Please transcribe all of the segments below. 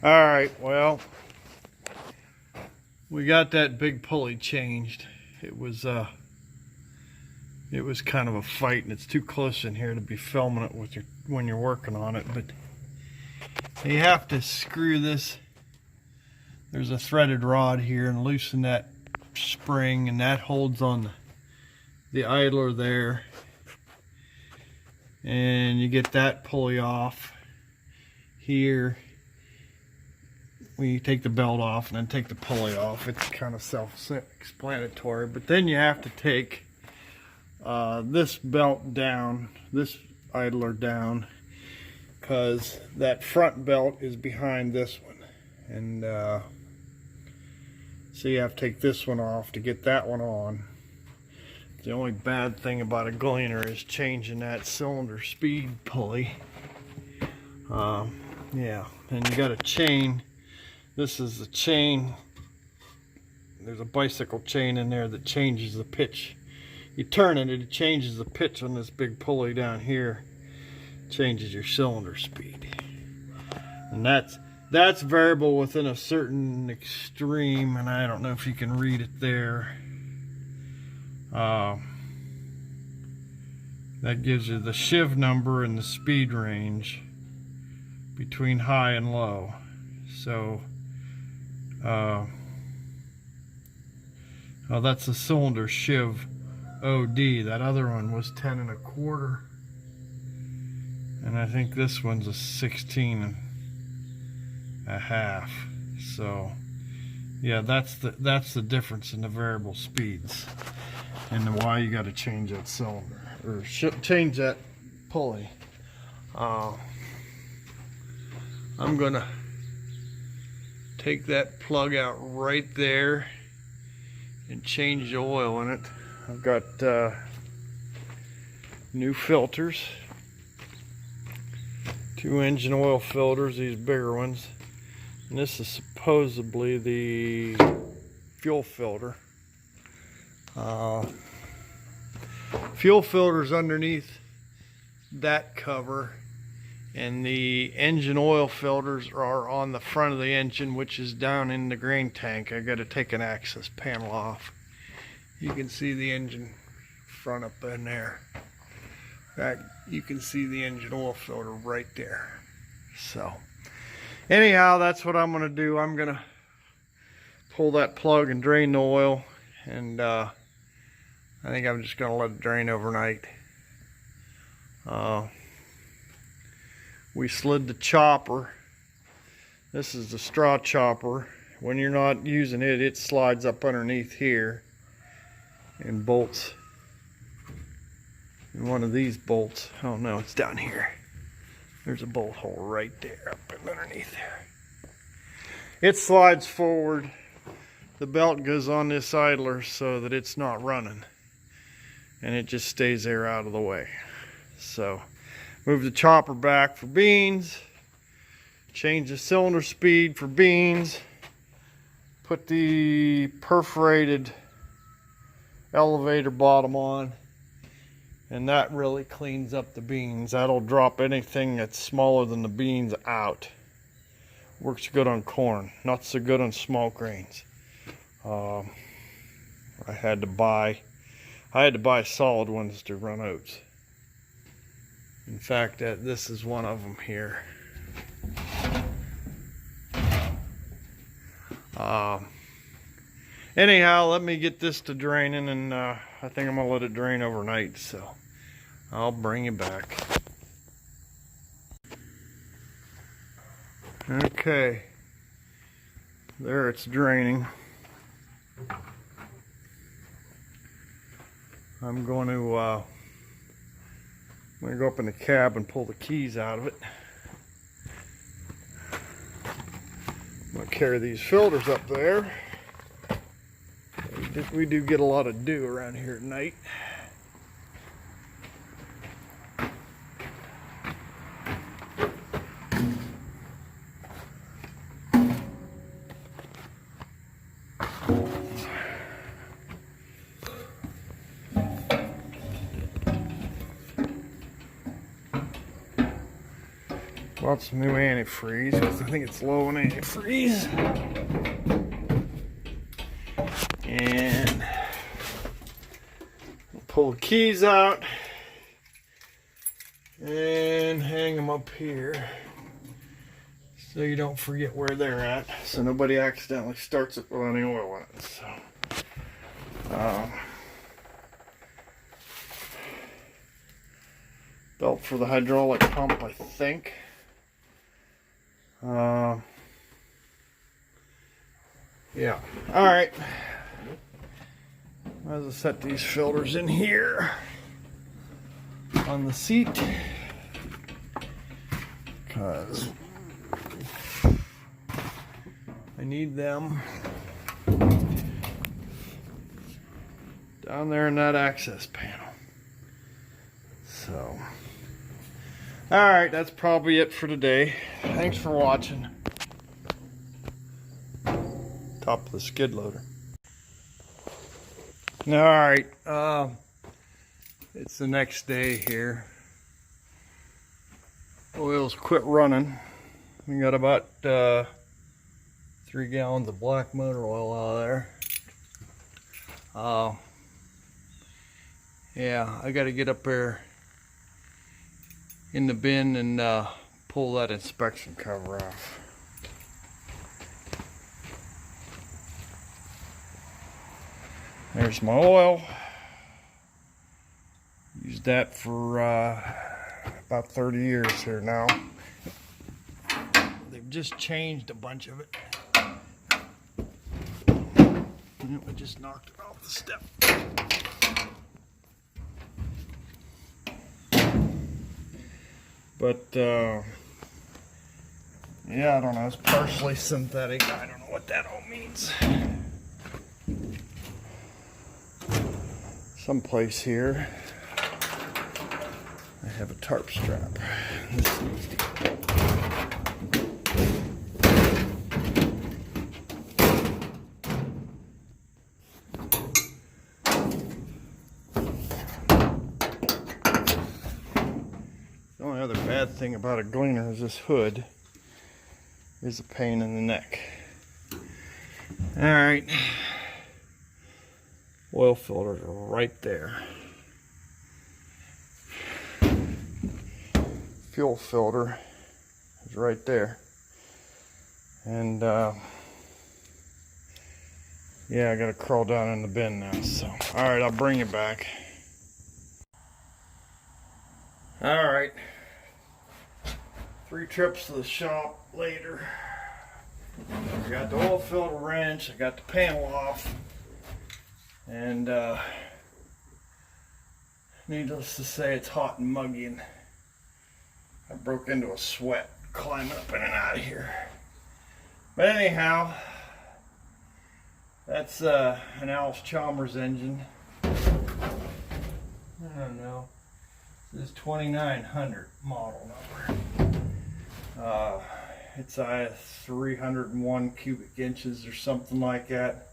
Alright, well, we got that big pulley changed. It was kind of a fight, and it's too close in here to be filming it with when you're working on it, but you have to screw this. There's a threaded rod here, and loosen that spring, and that holds on the idler there, and you get that pulley off here when you take the belt off, and then take the pulley off. It's kind of self-explanatory, but then you have to take this belt down, this idler down, because that front belt is behind this one, and so you have to take this one off to get that one on. The only bad thing about a Gleaner is changing that cylinder speed pulley. Yeah, and you got a chain. This is the chain. There's a bicycle chain in there that changes the pitch. You turn it, it changes the pitch on this big pulley down here. Changes your cylinder speed. And that's variable within a certain extreme, and I don't know if you can read it there. That gives you the shiv number and the speed range between high and low. So oh, that's the cylinder shiv OD. That other one was 10 1/4, and I think this one's a 16 1/2. So yeah, that's the difference in the variable speeds, and why you got to change that cylinder or change that pulley. I'm gonna take that plug out right there and change the oil in it. I've got new filters, 2 engine oil filters, these bigger ones, and this is supposedly the fuel filter. Fuel filter's underneath that cover, and the engine oil filters are on the front of the engine, which is down in the grain tank. I got to take an access panel off. You can see the engine front up in there. In fact, you can see the engine oil filter right there. So anyhow, that's what I'm going to do. I'm going to pull that plug and drain the oil, and I think I'm just going to let it drain overnight. We slid the chopper. This is the straw chopper. When you're not using it, it slides up underneath here and bolts in one of these bolts. Oh no, it's down here. There's a bolt hole right there up underneath there. It slides forward. The belt goes on this idler so that it's not running, and it just stays there out of the way. So move the chopper back for beans, change the cylinder speed for beans, put the perforated elevator bottom on, and that really cleans up the beans. That'll drop anything that's smaller than the beans out. Works good on corn, not so good on small grains. I had to buy solid ones to run oats. In fact, this is one of them here. Anyhow, let me get this to draining, and I think I'm gonna let it drain overnight, so I'll bring you back. Okay, there it's draining. I'm going to go up in the cab and pull the keys out of it. I'm going to carry these filters up there. We do get a lot of dew around here at night. Bought some new antifreeze because I think it's low in antifreeze. And I'll pull the keys out and hang them up here so you don't forget where they're at, so nobody accidentally starts it with any oil in it. So belt for the hydraulic pump, I think. Yeah. All right. Might as well set these filters in here on the seat, because I need them down there in that access panel. So, all right, that's probably it for today. Thanks for watching. Top of the skid loader. All right, it's the next day here. Oil's quit running. We got about 3 gallons of black motor oil out of there. Yeah, I got to get up there in the bin and pull that inspection cover off. There's my oil. Used that for about 30 years here now. They've just changed a bunch of it. And I just knocked it off the step. But yeah, I don't know, it's partially synthetic. I don't know what that all means. Someplace here I have a tarp strap. This needs to go. The only other bad thing about a Gleaner is this hood is a pain in the neck. Alright. Oil filters are right there. Fuel filter is right there. And yeah, I gotta crawl down in the bin now. So, alright, I'll bring you back. Alright. 3 trips to the shop later. I got the oil filter wrench, I got the panel off. And needless to say, it's hot and muggy, and I broke into a sweat climbing up in and out of here. But anyhow, that's an Alice Chalmers engine. I don't know. This is 2900 model number. It's 301 cubic inches or something like that.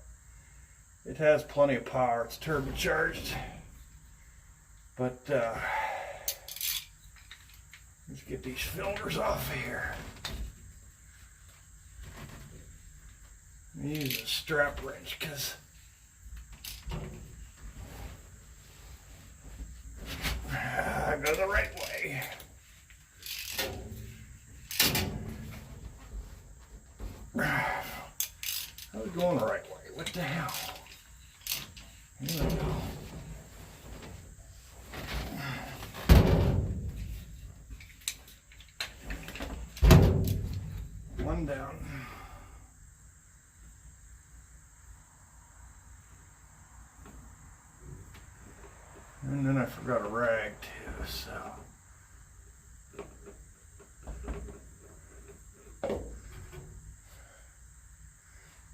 It has plenty of power. It's turbocharged. But let's get these filters off of here. Use a strap wrench because I go the right way. I was going the right way. What the hell? Here we go. One down. And then I forgot a rag too, so.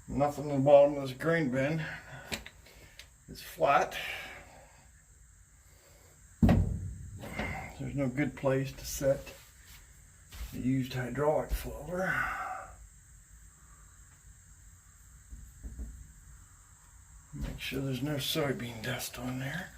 Nothing in the bottom of this grain bin. It's flat. There's no good place to set the used hydraulic floater. Make sure there's no soybean dust on there.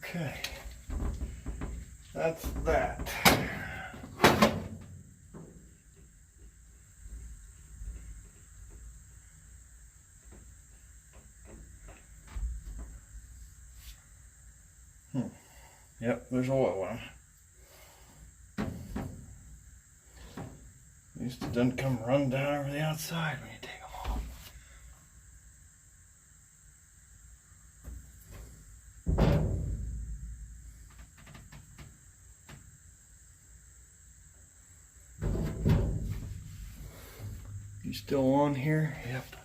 Okay, that's that. Yep, there's oil in them. Used to done come run down over the outside when you take them off. You still on here? Yep.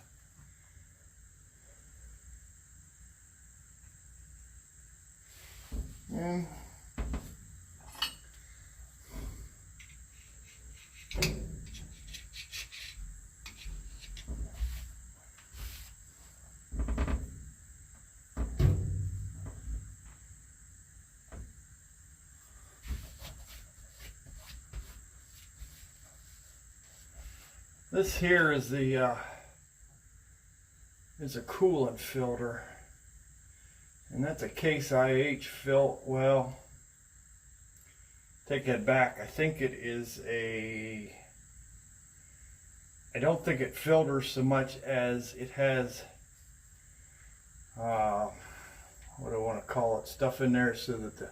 And this here is the is a coolant filter, and that's a Case IH filter. Well, take that back. I think it is a. I don't think it filters so much as it has. What do I want to call it? Stuff in there so that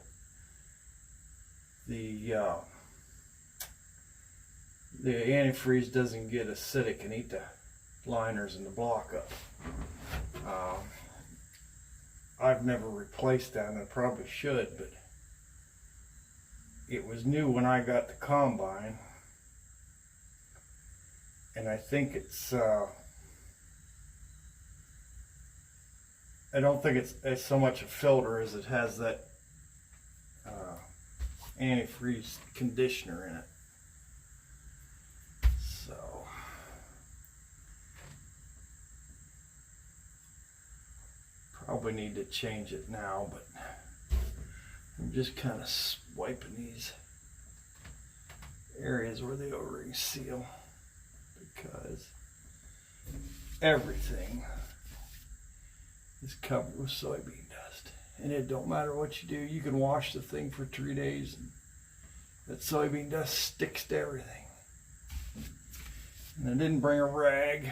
the antifreeze doesn't get acidic and eat the liners and the block up. I've never replaced that, and I probably should, but it was new when I got the combine, and I think it's I don't think it's so much a filter as it has that antifreeze conditioner in it. So probably need to change it now, but I'm just kind of wiping these areas where the O-rings seal, because everything is covered with soybean dust, and it don't matter what you do. You can wash the thing for 3 days and that soybean dust sticks to everything. And I didn't bring a rag,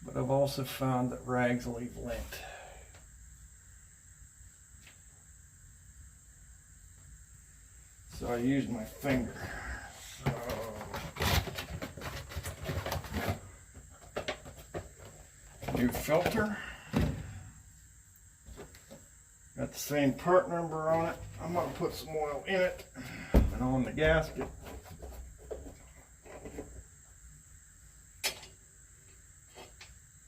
but I've also found that rags leave lint. So I used my finger. New filter. Got the same part number on it. I'm going to put some oil in it and on the gasket.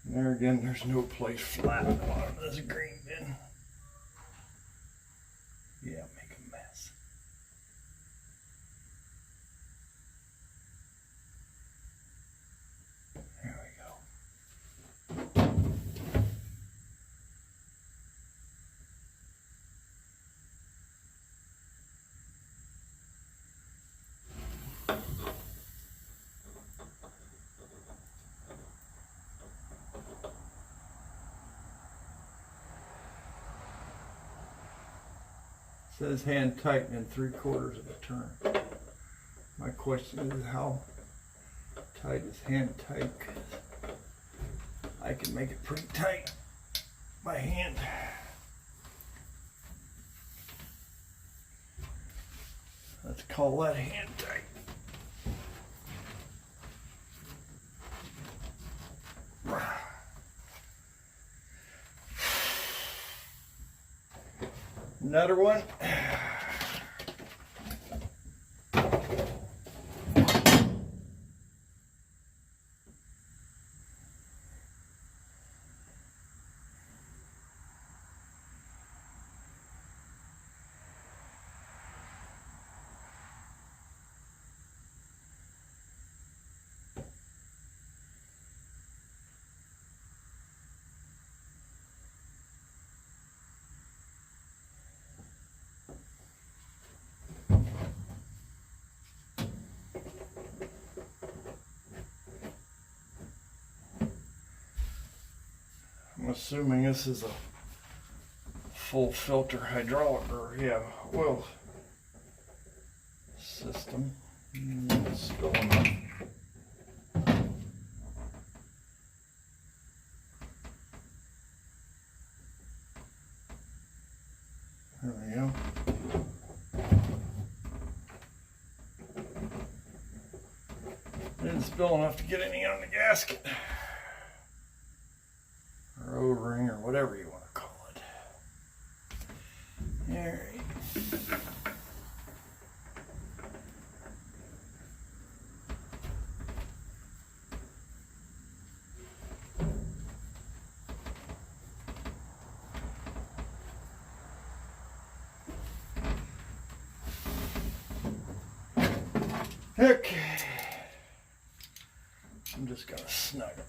And there again, there's no place flat at the bottom of this green bin. Yeah, make a mess. There we go. It says hand tighten in 3/4 of a turn. My question is, how tight is hand tight? 'Cause I can make it pretty tight by hand. Let's call that hand tight. Another one. I'm assuming this is a full filter hydraulic, or yeah, oil system. It's spilling up. There we go. Didn't spill enough to get any on the gasket. Or O-ring, or whatever you want to call it. There you go. Okay. I'm just gonna snug it.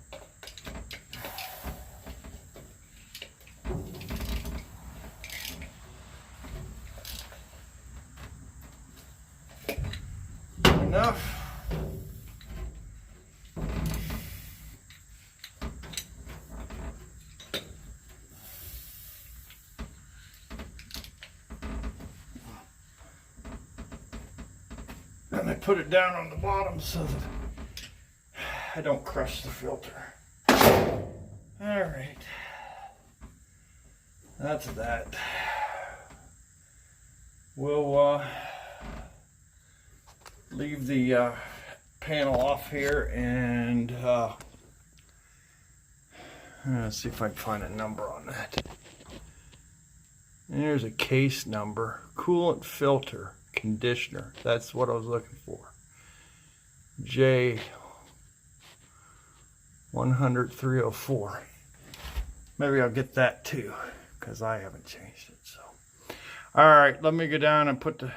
Enough. And I put it down on the bottom so that I don't crush the filter. All right. That's that. We'll leave the panel off here and let's see if I can find a number on that. And there's a case number. Coolant filter conditioner. That's what I was looking for. J100304. Maybe I'll get that too, because I haven't changed it. So, all right, let me go down and put the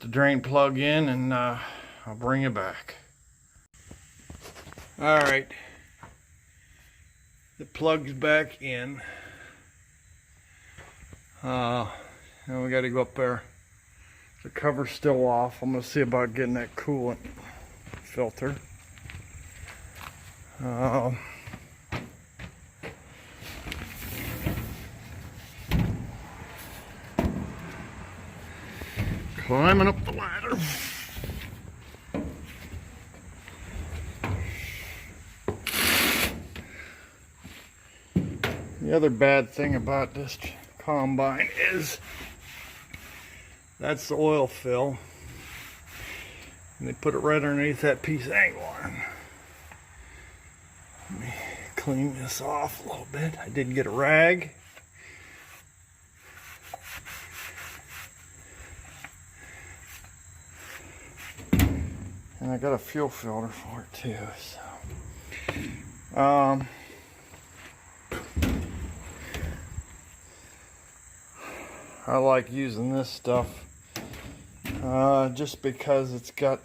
drain plug in, and I'll bring it back. All right, the plug's back in. And we got to go up there. The cover's still off. I'm gonna see about getting that coolant filter. Climbing up the ladder. The other bad thing about this combine is that's the oil fill, and they put it right underneath that piece of angle iron. Let me clean this off a little bit. I did get a rag. And I got a fuel filter for it too, so I like using this stuff just because it's got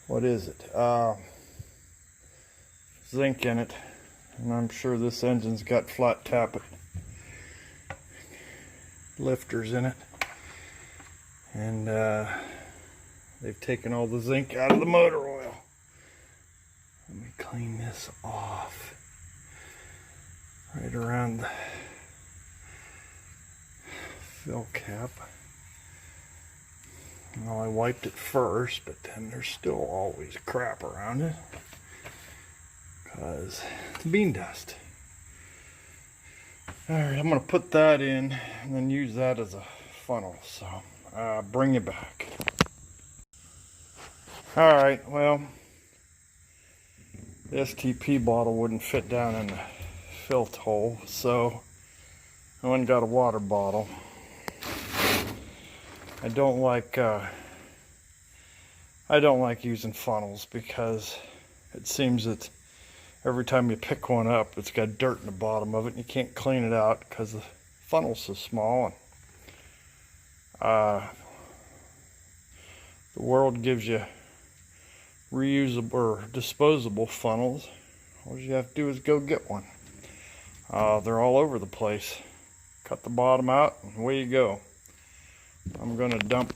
what is it? Zinc in it, and I'm sure this engine's got flat tappet lifters in it, and they've taken all the zinc out of the motor oil. Let me clean this off. Right around the fill cap. Well, I wiped it first, but then there's still always crap around it because it's bean dust. Alright, I'm going to put that in and then use that as a funnel. So, bring it back. Alright, well, the STP bottle wouldn't fit down in the filth hole, so I went and got a water bottle. I don't like using funnels because it seems that every time you pick one up, it's got dirt in the bottom of it, and you can't clean it out because the funnel's so small. And the world gives you reusable or disposable funnels. All you have to do is go get one. They're all over the place. Cut the bottom out and away you go. I'm going to dump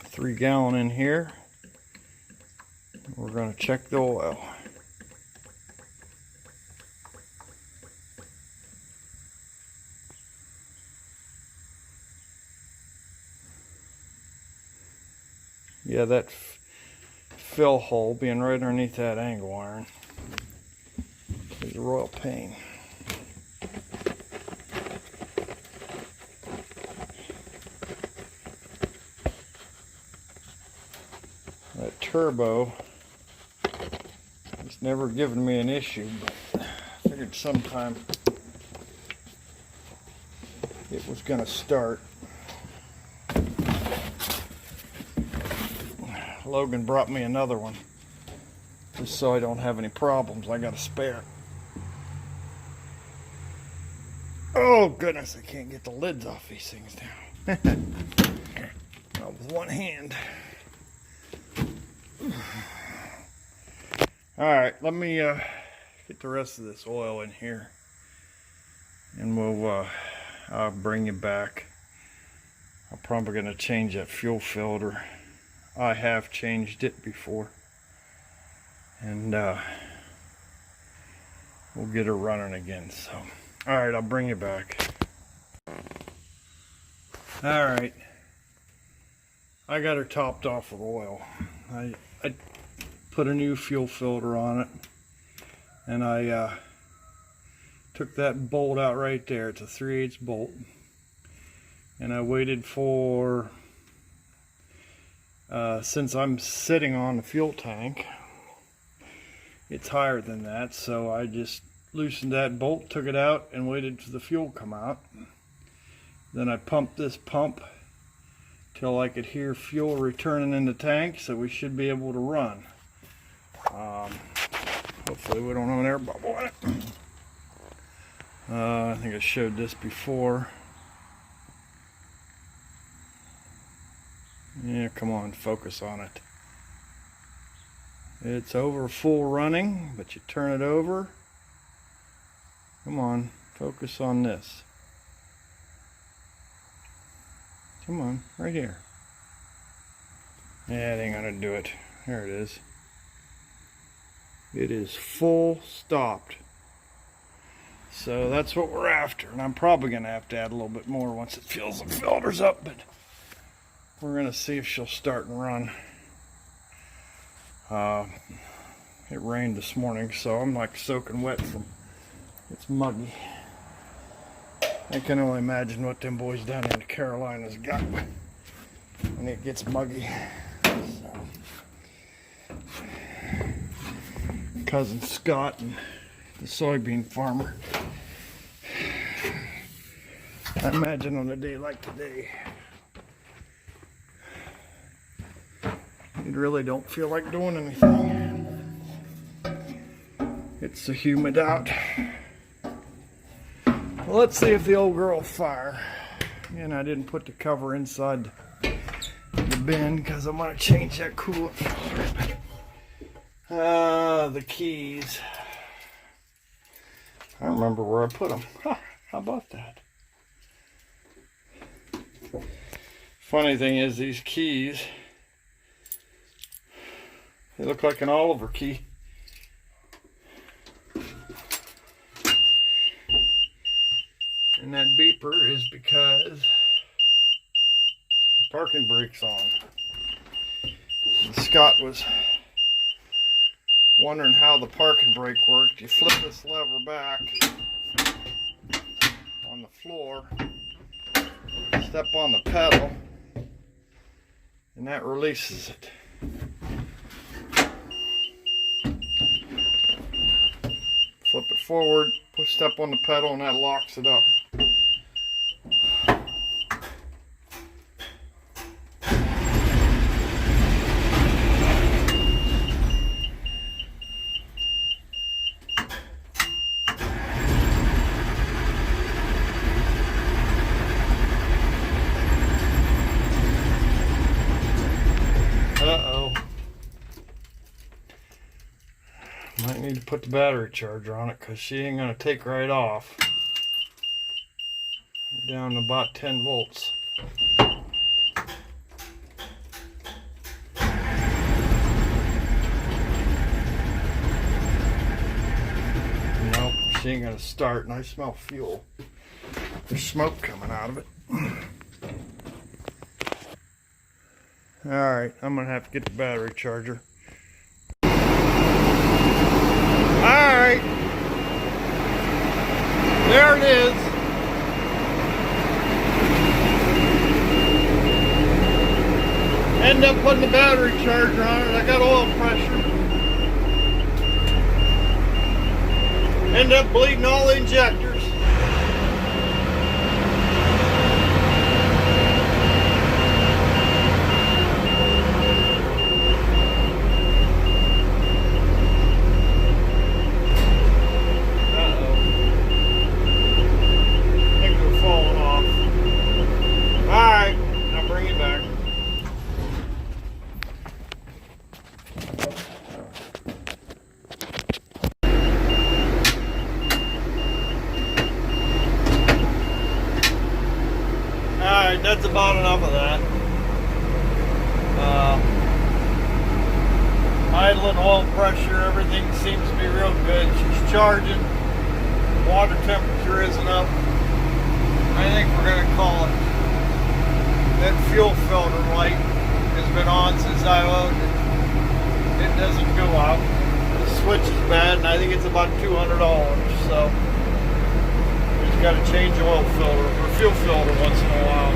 3 gallon in here. We're going to check the oil. Yeah, that fill hole being right underneath that angle iron is a royal pain. That turbo has never given me an issue, but I figured sometime it was going to start. Logan brought me another one just so I don't have any problems. I got a spare. Oh goodness, I can't get the lids off these things down. Not with one hand. Alright, let me get the rest of this oil in here and I'll bring you back. I'm probably going to change that fuel filter. I have changed it before, and we'll get her running again. So, all right, I'll bring you back. All right, I got her topped off with oil. I put a new fuel filter on it, and I took that bolt out right there. It's a 3/8 bolt, and I waited for. Since I'm sitting on the fuel tank, it's higher than that, so I just loosened that bolt, took it out, and waited for the fuel to come out. Then I pumped this pump till I could hear fuel returning in the tank, so we should be able to run. Hopefully we don't have an air bubble in it. I think I showed this before. Yeah, come on, focus on it. It's over full running, but you turn it over. Come on, focus on this. Come on, right here. Yeah, it ain't gonna do it. There it is. It is full stopped. So that's what we're after. And I'm probably gonna have to add a little bit more once it fills the filters up, but we're gonna see if she'll start and run. It rained this morning, so I'm like soaking wet from, it's muggy. I can only imagine what them boys down in the Carolinas got when it gets muggy. So, cousin Scott and the soybean farmer. I imagine on a day like today, you really don't feel like doing anything. It's so humid out. Well, let's see if the old girl will fire. And I didn't put the cover inside the bin because I'm going to change that coolant filter. The keys. I don't remember where I put them. Huh, how about that? Funny thing is, these keys, they look like an Oliver key. And that beeper is because the parking brake's on. And Scott was wondering how the parking brake worked. You flip this lever back on the floor, step on the pedal, and that releases it. Flip it forward, step on the pedal, and that locks it up. Uh-oh. Might need to put the battery charger on it because she ain't going to take right off. We're down to about 10 volts. She ain't gonna start, and I smell fuel. There's smoke coming out of it. Alright, I'm gonna have to get the battery charger. Alright. There it is. End up putting the battery charger on it. I got oil pressure. End up bleeding all the injectors. Alright, that's about enough of that. Idling, oil pressure, everything seems to be real good. She's charging. Water temperature isn't up. I think we're going to call it. That fuel filter light has been on since I owned it. It doesn't go out. The switch is bad, and I think it's about $200. So we just got to change the oil filter or fuel filter once in a while.